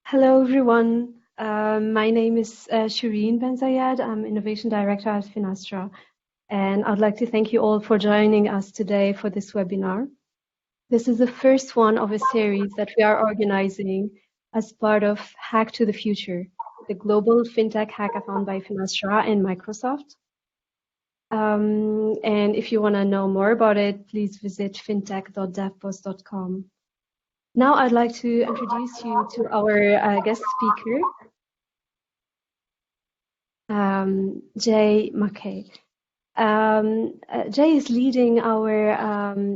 Hello, everyone. My name is Shireen Ben Zayed. I'm Innovation Director at Finastra, and I'd like to thank you all for joining us today for this webinar. This is the first one of a series that we are organizing as part of Hack to the Future, the global fintech hackathon by Finastra and Microsoft. And if you want to know more about it, please visit fintech.devpost.com. Now I'd like to introduce you to our guest speaker, Jay McKay. Jay is leading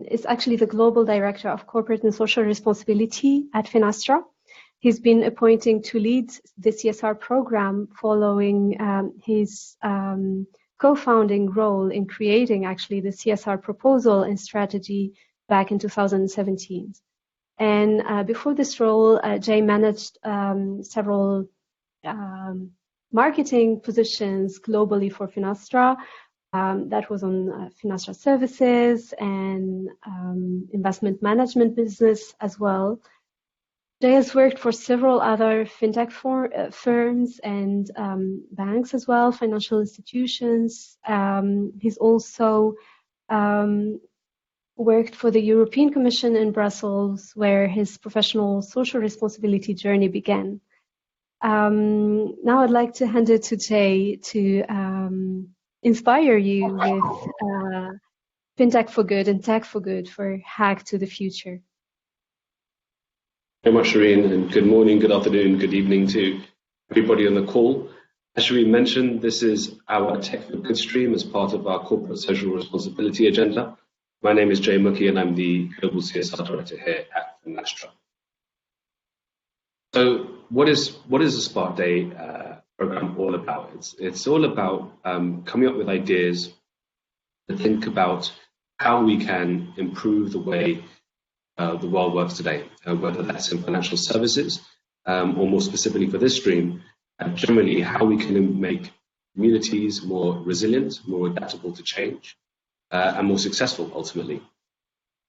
is actually the Global Director of Corporate and Social Responsibility at Finastra. He's been appointed to lead the CSR program following his co-founding role in creating actually the CSR proposal and strategy back in 2017. And before this role, Jay managed several marketing positions globally for Finastra. That was on Finastra Services and investment management business as well. Jay has worked for several other fintech firms and banks as well, financial institutions. He's also worked for the European Commission in Brussels, where his professional social responsibility journey began. Now I'd like to hand it to Jay to inspire you with FinTech for Good and Tech for Good for Hack to the Future. Very much, Shireen, and good morning, good afternoon, good evening to everybody on the call. As Shireen mentioned, this is our Tech for Good stream as part of our corporate social responsibility agenda. My name is Jay Mukhi, and I'm the Global CSR Director here at Finastra. So what is the Spark Day program all about? It's all about coming up with ideas to think about how we can improve the way the world works today, whether that's in financial services or more specifically for this stream, generally how we can make communities more resilient, more adaptable to change, and more successful ultimately.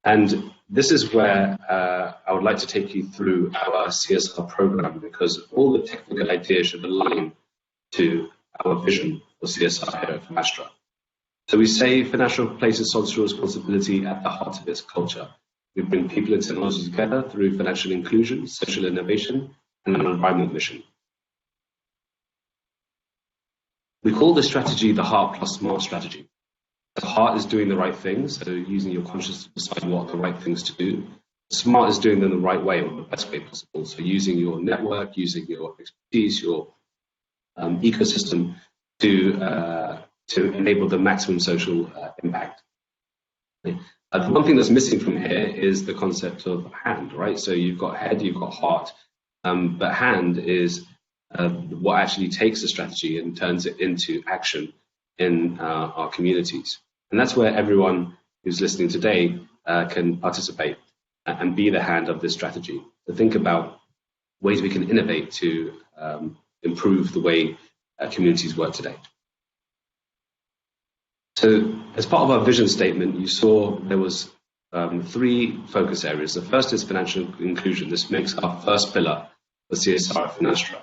And this is where I would like to take you through our CSR program, because all the technical ideas should align to our vision for CSR here at Finastra. So we say Finastra places social responsibility at the heart of its culture. We bring people and technology together through financial inclusion, social innovation, and an environment mission. We call this strategy the Heart plus Smart strategy. The heart is doing the right things, so using your consciousness to decide what are the right things to do. Smart is doing them the right way, or the best way possible. So using your network, using your expertise, your ecosystem to enable the maximum social impact. The one thing that's missing from here is the concept of hand, right? So you've got head, you've got heart, but hand is what actually takes the strategy and turns it into action in our communities. And that's where everyone who's listening today can participate and be the hand of this strategy. To think about ways we can innovate to improve the way communities work today. So as part of our vision statement, you saw there was 3 focus areas. The first is financial inclusion. This makes our first pillar for CSR at Finastra.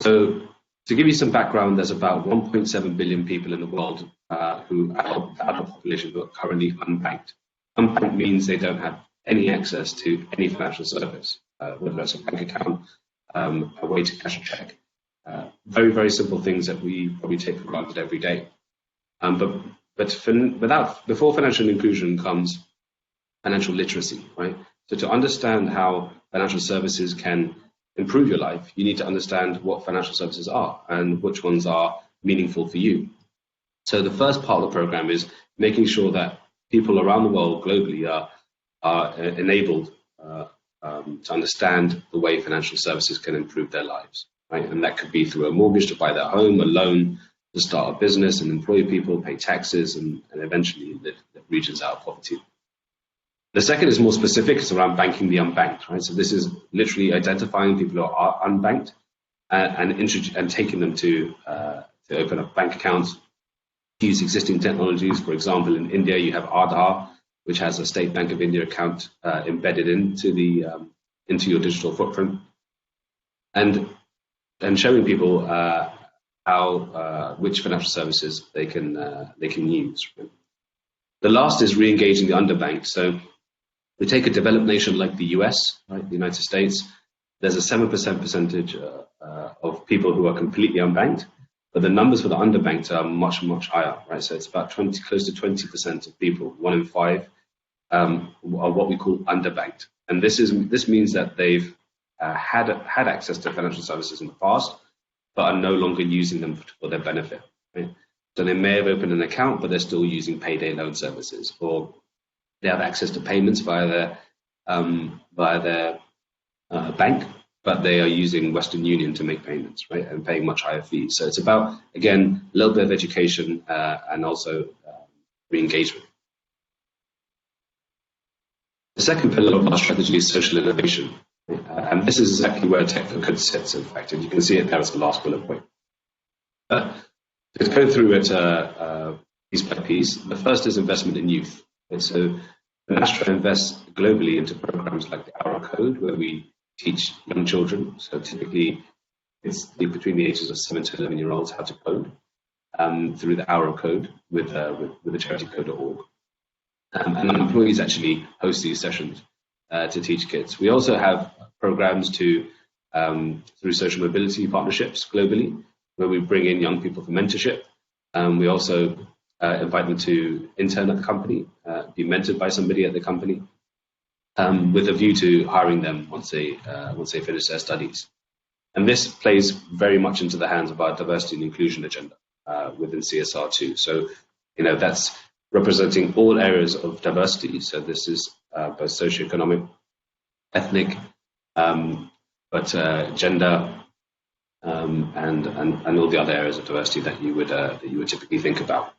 So to give you some background, there's about 1.7 billion people in the world who adult population who are currently unbanked. Unbanked means they don't have any access to any financial service, whether that's a bank account, a way to cash a check. Very, very simple things that we probably take for granted every day. Before financial inclusion comes financial literacy, right? So to understand how financial services can improve your life, you need to understand what financial services are and which ones are meaningful for you. So the first part of the program is making sure that people around the world globally are enabled to understand the way financial services can improve their lives, right? And that could be through a mortgage to buy their home, a loan to start a business and employ people, pay taxes, and eventually live regions out of poverty. The second is more specific. It's around banking the unbanked, right? So this is literally identifying people who are unbanked and taking them to open up bank accounts, use existing technologies. For example, in India, you have Aadhaar, which has a State Bank of India account embedded into your digital footprint. and showing people how which financial services they can use. The last is re-engaging the underbanked. So we take a developed nation like the US, right, the United States. There's a 7% percentage of people who are completely unbanked, but the numbers for the underbanked are much, much higher, right? So it's about close to 20% of people, 1 in 5, are what we call underbanked. And this means that they've had access to financial services in the past, but are no longer using them for their benefit. Right? So they may have opened an account, but they're still using payday loan services, or they have access to payments via their bank, but they are using Western Union to make payments, right, and paying much higher fees. So it's about, again, a little bit of education and also re-engagement. The second pillar of our strategy is social innovation. And this is exactly where TechForGood sits, in fact, and you can see it there as the last bullet point. To go through it piece by piece, the first is investment in youth. And so Finastra invests globally into programs like the Hour Code, where we teach young children, so typically it's between the ages of 7 to 11-year-olds, how to code through the Hour Code with the charity code.org. And our employees actually host these sessions to teach kids. We also have programs through social mobility partnerships globally, where we bring in young people for mentorship. We also invite them to intern at the company, be mentored by somebody at the company, with a view to hiring them once they finish their studies. And this plays very much into the hands of our diversity and inclusion agenda within CSR2. So, that's representing all areas of diversity. So this is both socioeconomic, ethnic, but gender, and all the other areas of diversity that you would typically think about.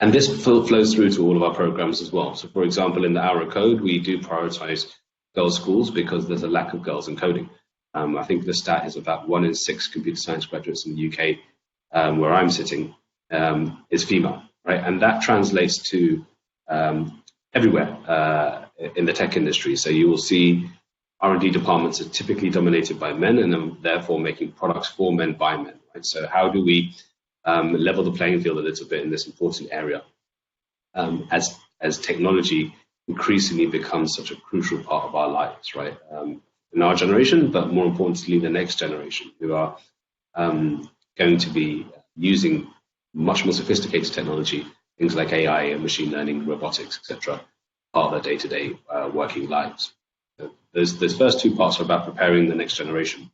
And this flows through to all of our programs as well. So, for example, in the Hour Code, we do prioritize girls' schools because there's a lack of girls in coding. I think the stat is about 1 in 6 computer science graduates in the UK, where I'm sitting, is female, right? And that translates to everywhere in the tech industry. So you will see R&D departments are typically dominated by men, and then therefore making products for men by men, right? So how do we level the playing field a little bit in this important area as technology increasingly becomes such a crucial part of our lives, right? In our generation, but more importantly, the next generation, who are going to be using much more sophisticated technology, things like AI and machine learning, robotics, etc., part of their day-to-day working lives. So those first two parts are about preparing the next generation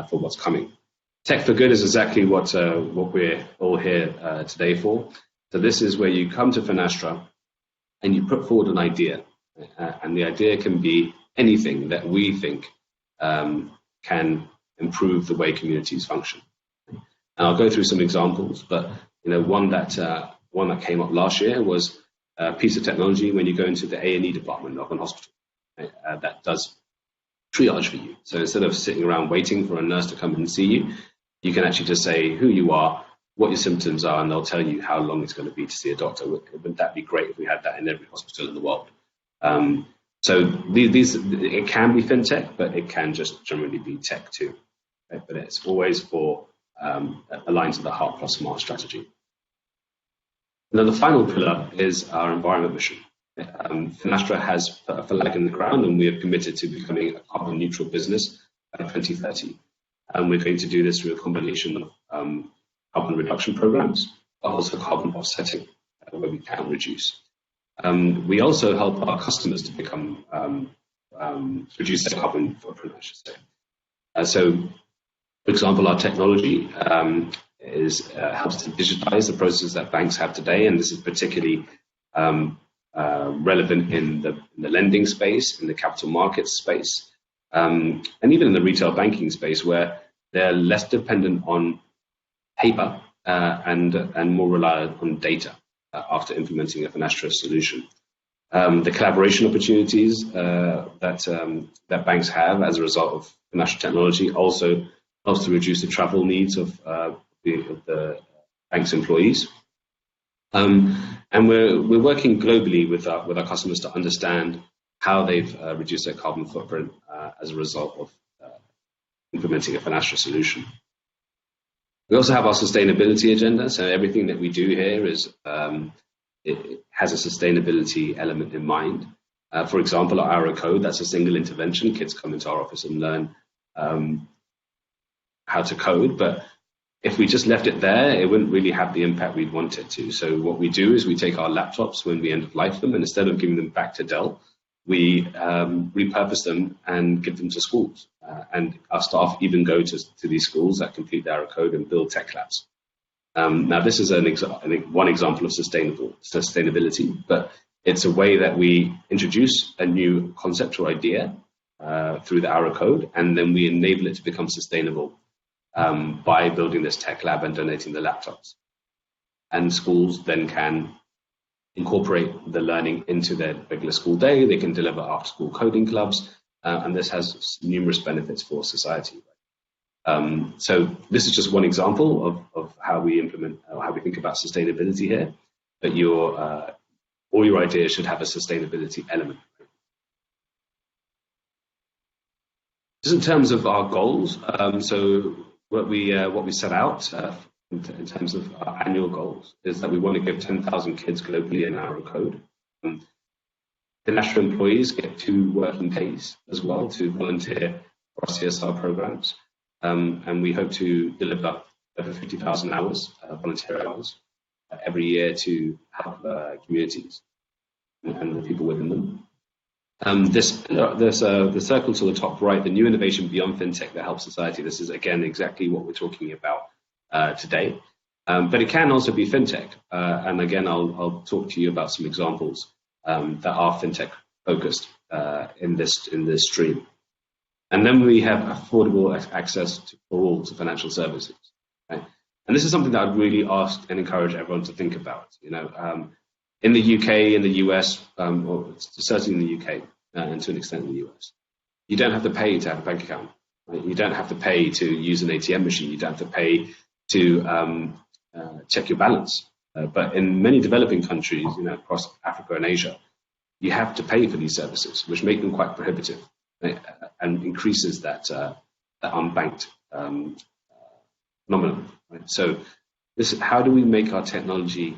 for what's coming. TechForGood is exactly what we're all here today for. So this is where you come to Finastra and you put forward an idea, and the idea can be anything that we think can improve the way communities function. And I'll go through some examples, but one that came up last year was a piece of technology when you go into the A&E department of an hospital, right, that does triage for you. So instead of sitting around waiting for a nurse to come and see you, you can actually just say who you are, what your symptoms are, and they'll tell you how long it's going to be to see a doctor. Wouldn't that be great if we had that in every hospital in the world? So it can be fintech, but it can just generally be tech too. Right? But it's always aligned to the Heart Plus Smart strategy. And then the final pillar is our environment mission. Finastra has put a flag in the ground, and we have committed to becoming a carbon neutral business by 2030. And we're going to do this through a combination of carbon reduction programs, but also carbon offsetting, where we can reduce. We also help our customers to become reduce their carbon footprint, I should say. So, for example, our technology helps to digitize the processes that banks have today, and this is particularly relevant in the lending space, in the capital markets space, and even in the retail banking space, where they're less dependent on paper and more reliant on data after implementing a Finastra solution. The collaboration opportunities that banks have as a result of Finastra technology also helps to reduce the travel needs of the bank's employees. And we're working globally with our customers to understand how they've reduced their carbon footprint as a result of implementing a Finastra solution. We also have our sustainability agenda. So everything that we do here it has a sustainability element in mind. For example, our code, that's a single intervention. Kids come into our office and learn how to code, but if we just left it there, it wouldn't really have the impact we'd want it to. So what we do is we take our laptops when we end of life them, and instead of giving them back to Dell, we repurpose them and give them to schools. And our staff even go to these schools that complete their code and build tech labs. Now, this is one example of sustainability, but it's a way that we introduce a new concept or idea through the Arrow code, and then we enable it to become sustainable by building this tech lab and donating the laptops. And schools then can incorporate the learning into their regular school day. They can deliver after-school coding clubs, and this has numerous benefits for society. So this is just one example of how we implement, or how we think about sustainability here. But all your ideas should have a sustainability element. Just in terms of our goals, so what we set out in terms of our annual goals is that we want to give 10,000 kids globally an hour of code. The national employees get 2 working days as well to volunteer for our CSR programs, and we hope to deliver over 50,000 hours, volunteer hours, every year to help communities and the people within them. There's the circle to the top right, the new innovation beyond fintech that helps society. This is again exactly what we're talking about today, but it can also be fintech. And again, I'll talk to you about some examples that are fintech focused in this stream. And then we have affordable access for all to financial services. Right? And this is something that I'd really ask and encourage everyone to think about. In the UK, in the US, or certainly in the UK, and to an extent in the US, you don't have to pay to have a bank account. Right? You don't have to pay to use an ATM machine. You don't have to pay to check your balance. But in many developing countries, across Africa and Asia, you have to pay for these services, which make them quite prohibitive, right? And increases that unbanked phenomenon. Right? So, how do we make our technology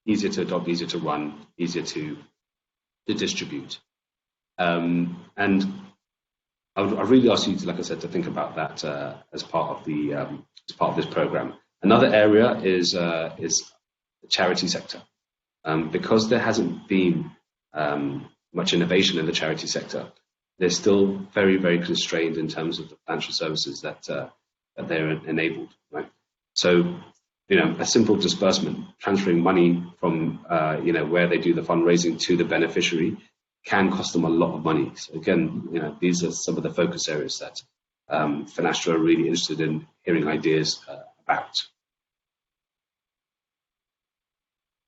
easier to adopt, easier to run, easier to distribute? And I really ask you to, like I said, to think about that as part of this program. Another area is the charity sector, because there hasn't been much innovation in the charity sector. They're still very, very constrained in terms of the financial services that they're enabled. Right? So, a simple disbursement, transferring money from where they do the fundraising to the beneficiary, can cost them a lot of money. So again, these are some of the focus areas that Finastra are really interested in hearing ideas about.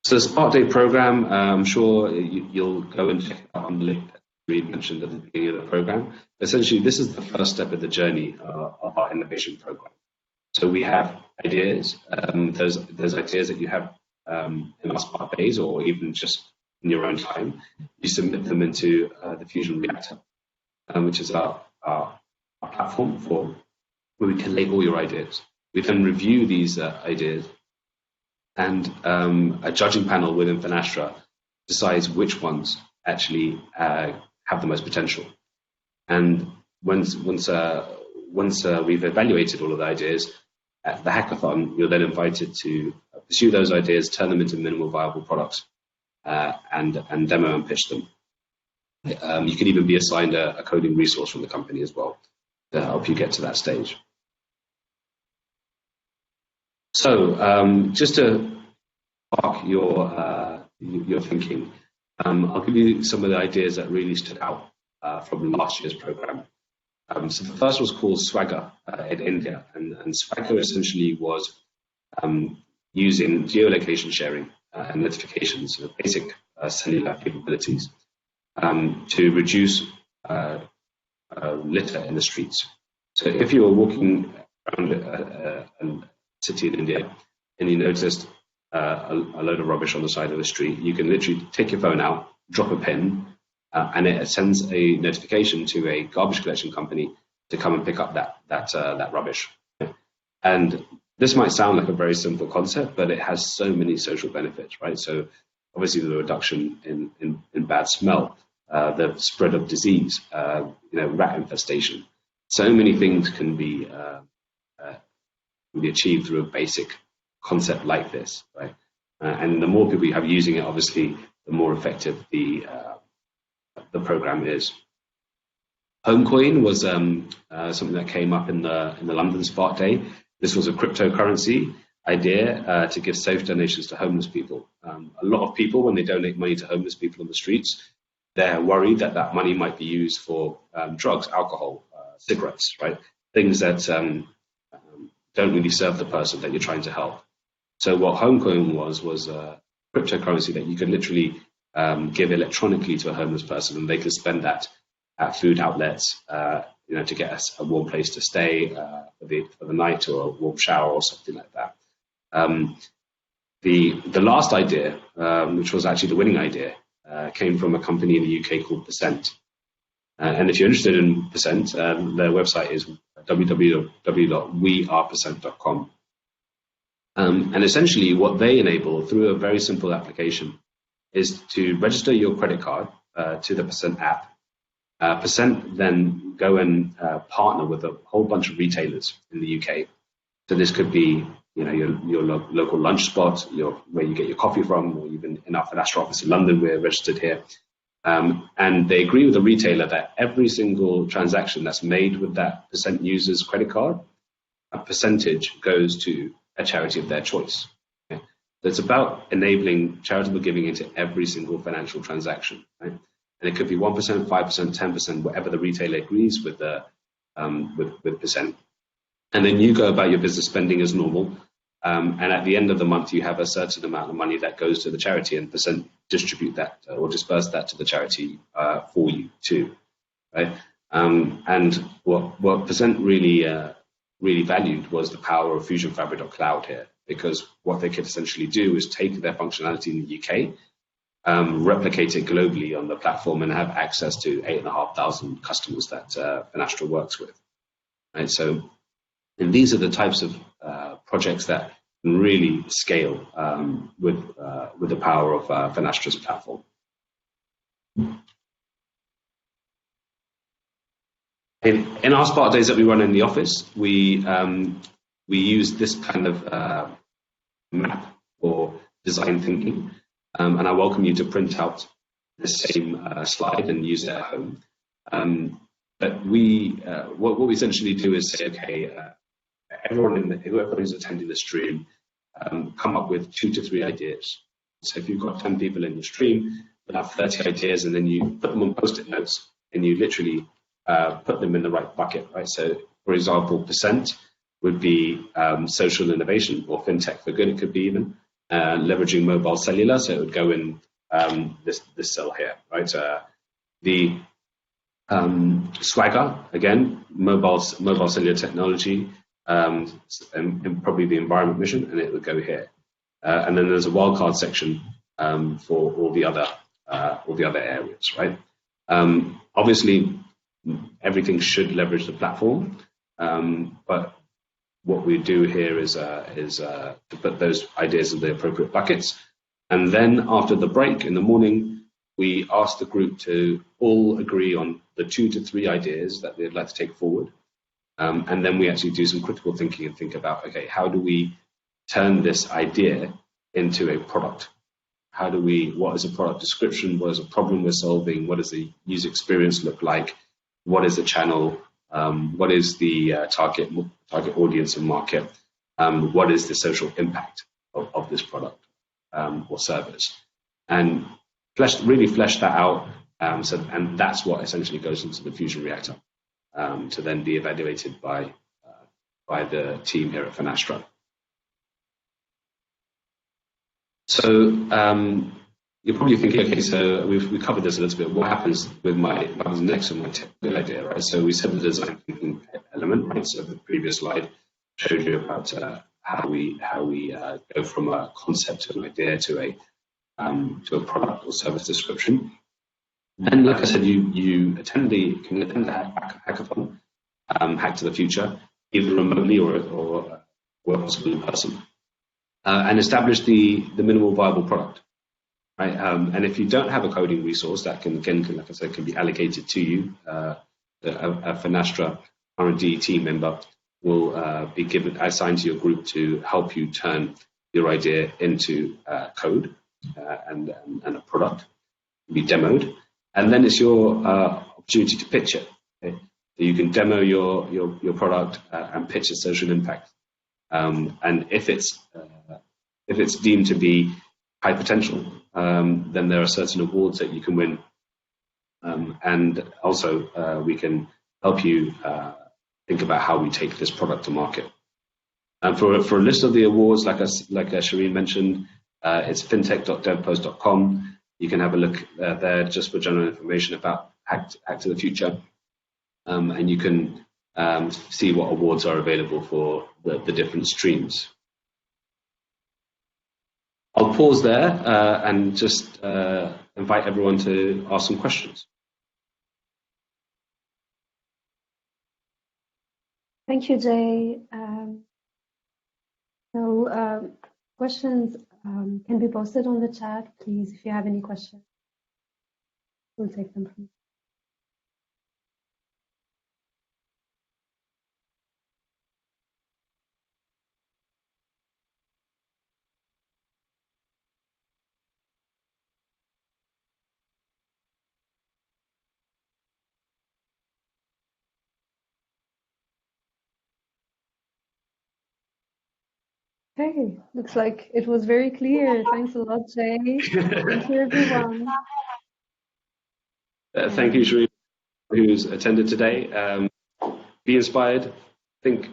So the Spark Day program, I'm sure you'll go and check it out on the link that we mentioned at the beginning of the program. Essentially, this is the first step of the journey of our innovation program. So we have ideas, those ideas that you have in our Spark Days, or even just in your own time. You submit them into the Fusion Reactor, which is our platform where we collate all your ideas. We then review these ideas, and a judging panel within Finastra decides which ones actually have the most potential. And once we've evaluated all of the ideas, at the hackathon, you're then invited to pursue those ideas, turn them into minimal viable products, and demo and pitch them. You can even be assigned a coding resource from the company as well to help you get to that stage. So just to spark your thinking, I'll give you some of the ideas that really stood out from last year's program. So the first was called Swagger in India, and Swagger essentially was using geolocation sharing and notifications, so basic cellular capabilities, to reduce litter in the streets. So if you were walking around a city in India and you noticed a load of rubbish on the side of the street, you can literally take your phone out, drop a pin, and it sends a notification to a garbage collection company to come and pick up that rubbish. And this might sound like a very simple concept, but it has so many social benefits, right? So obviously the reduction in bad smell, the spread of disease, rat infestation. So many things can be achieved through a basic concept like this, right? And the more people you have using it, obviously, the more effective the program is. Homecoin was something that came up in the London Spark Day. This was a cryptocurrency idea to give safe donations to homeless people. A lot of people, when they donate money to homeless people on the streets, they're worried that that money might be used for drugs, alcohol, cigarettes, right? Things that don't really serve the person that you're trying to help. So what Homecoin was a cryptocurrency that you could literally give electronically to a homeless person, and they could spend that at food outlets, to get a warm place to stay for the night, or a warm shower or something like that. The last idea, which was actually the winning idea, came from a company in the UK called Percent. And if you're interested in Percent, their website is www.wearepercent.com. And essentially what they enable through a very simple application is to register your credit card to the Percent app. Percent then go and partner with a whole bunch of retailers in the UK. So this could be, your local lunch spot, where you get your coffee from, or even in our Finastra office in London, we're registered here. And they agree with the retailer that every single transaction that's made with that Percent user's credit card, a percentage goes to a charity of their choice. Okay? So it's about enabling charitable giving into every single financial transaction, right? And it could be 1%, 5%, 10%, whatever the retailer agrees with Percent. And then you go about your business spending as normal. And at the end of the month, you have a certain amount of money that goes to the charity, and Percent distribute that or disperse that to the charity for you too, right? And what Percent really valued was the power of Fusion Fabric.cloud here, because what they could essentially do is take their functionality in the UK, replicate it globally on the platform, and have access to 8,500 customers that Finastra works with. Right? So, and these are the types of projects that can really scale with the power of Finastra's platform. In our Spark days that we run in the office, we use this kind of map for design thinking. And I welcome you to print out the same slide and use it at home. But what we essentially do is say, okay, whoever is attending the stream, come up with 2 to 3 ideas. So if you've got 10 people in your stream, you'll have 30 ideas, and then you put them on Post-it notes, and you literally put them in the right bucket, right? So, for example, Percent would be social innovation, or fintech for good. It could be even leveraging mobile cellular, so it would go in this cell here, right? The Swagger, again, mobile cellular technology, and probably the environment mission, and it would go here. And then there's a wildcard section for all the other areas, right? Obviously, everything should leverage the platform, but what we do here is to put those ideas in the appropriate buckets. And then after the break in the morning, we ask the group to all agree on the 2 to 3 ideas that they'd like to take forward. And then we actually do some critical thinking and think about, okay, how do we turn this idea into a product? What is a product description? What is a problem we're solving? What does the user experience look like? What is the channel? What is the target audience and market? What is the social impact of this product or service? And really flesh that out. And that's what essentially goes into the Fusion Reactor to then be evaluated by the team here at Finastra. So you're probably thinking, okay, so we covered this a little bit. What happens with what comes next on my technical idea, right? So we said the design thinking element, right? So the previous slide showed you about how we go from a concept to an idea to a product or service description. Then, like I said, you can attend the hackathon. Hack to the Future, either remotely or possibly in person, and establish the minimal viable product. Right, and if you don't have a coding resource, that can like I said, can be allocated to you. A Finastra R&D team member will be assigned to your group to help you turn your idea into code and a product, be demoed, and then it's your opportunity to pitch it. Okay? So you can demo your product and pitch a social impact, and if it's deemed to be high potential, then there are certain awards that you can win, and also we can help you think about how we take this product to market. And for a list of the awards, like Shireen mentioned, it's fintech.devpost.com. You can have a look there just for general information about Hack to the Future, and you can see what awards are available for the different streams. I'll pause there and just invite everyone to ask some questions. Thank you, Jay. Questions can be posted on the chat, please. If you have any questions, we'll take them from you. Okay, looks like it was very clear. Thanks a lot, Jay. Thank you, everyone. Thank you, Shireen, who's attended today. Be inspired. Think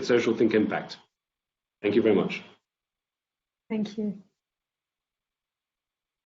social, think impact. Thank you very much. Thank you.